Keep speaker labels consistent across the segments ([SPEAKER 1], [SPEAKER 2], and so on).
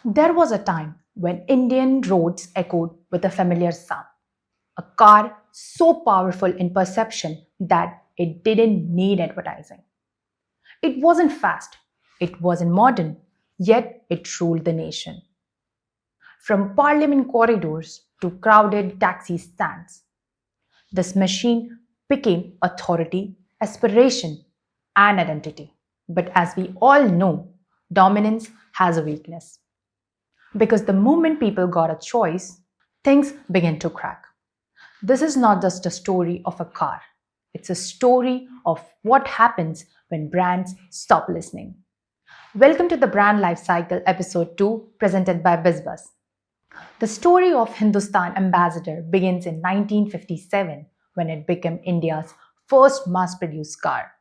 [SPEAKER 1] There was a time when Indian roads echoed with a familiar sound. A car so powerful in perception that it didn't need advertising. It wasn't fast, it wasn't modern, yet it ruled the nation. From parliament corridors to crowded taxi stands, this machine became authority, aspiration, and identity. But as we all know, dominance has a weakness. Because the moment people got a choice, things began to crack. This is not just a story of a car, it's a story of what happens when brands stop listening. Welcome to the Brand Life Cycle episode 2 presented by Bizz Buzz. The story of Hindustan Ambassador begins in 1957 when it became India's first mass-produced car.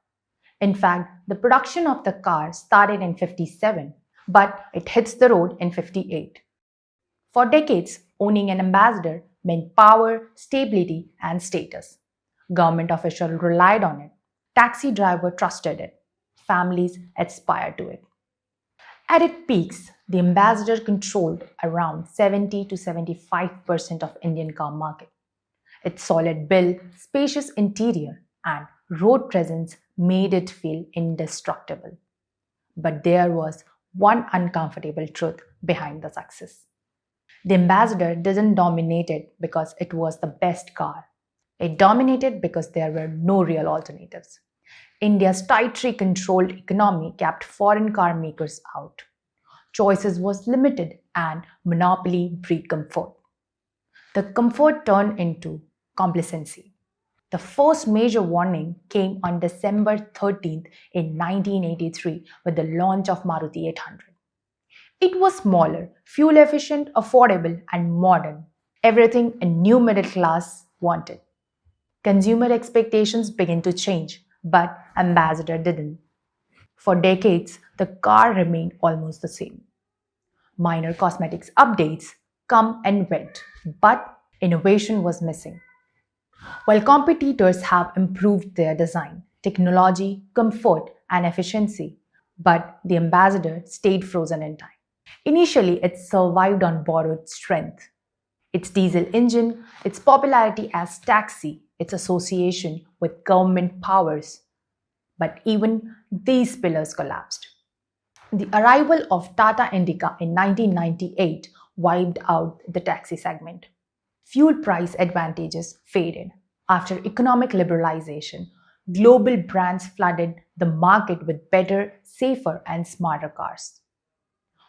[SPEAKER 1] In fact, the production of the car started in 57, but it hits the road in 58. For decades, owning an Ambassador meant power, stability, and status. Government officials relied on it. Taxi drivers trusted it. Families aspired to it. At its peaks, the Ambassador controlled around 70 to 75% of Indian car market. Its solid build, spacious interior, and road presence made it feel indestructible. But there was one uncomfortable truth behind the success. The Ambassador didn't dominate it because it was the best car. It dominated because there were no real alternatives. India's tightly controlled economy kept foreign car makers out. Choices was limited and monopoly breed comfort. The comfort turned into complacency. The first major warning came on December 13th in 1983 with the launch of Maruti 800. It was smaller, fuel efficient, affordable, and modern. Everything a new middle class wanted. Consumer expectations began to change, but Ambassador didn't. For decades, the car remained almost the same. Minor cosmetics updates come and went, but innovation was missing. While competitors have improved their design, technology, comfort, and efficiency, but the Ambassador stayed frozen in time. Initially, it survived on borrowed strength. Its diesel engine, its popularity as taxi, its association with government powers. But even these pillars collapsed. The arrival of Tata Indica in 1998 wiped out the taxi segment. Fuel price advantages faded. After economic liberalization, global brands flooded the market with better, safer, and smarter cars.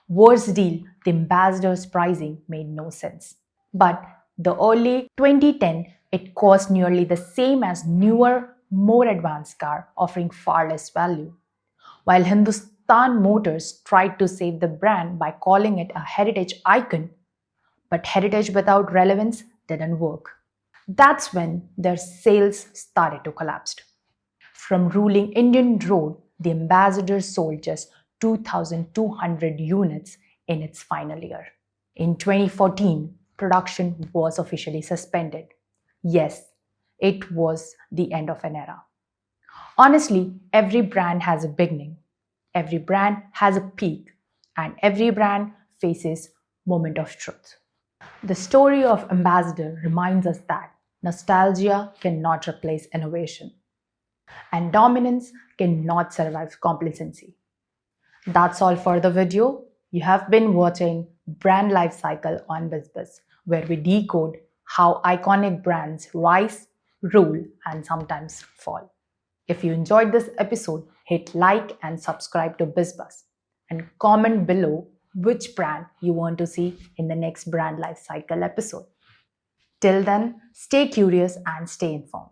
[SPEAKER 1] Worse deal, the Ambassador's pricing made no sense. But the early 2010, it cost nearly the same as newer, more advanced car, offering far less value. While Hindustan Motors tried to save the brand by calling it a heritage icon, but heritage without relevance didn't work. That's when their sales started to collapse. From ruling Indian road, the Ambassador sold just 2,200 units in its final year. In 2014, production was officially suspended. Yes, it was the end of an era. Honestly, every brand has a beginning, every brand has a peak, and every brand faces moment of truth. The story of Ambassador reminds us that nostalgia cannot replace innovation, and dominance cannot survive complacency. That's all for the video. You have been watching Brand Life Cycle on Bizz Buzz, where we decode how iconic brands rise, rule, and sometimes fall. If you enjoyed this episode, hit like and subscribe to Bizz Buzz, and comment below which brand you want to see in the next Brand Life Cycle episode. Till then, stay curious and stay informed.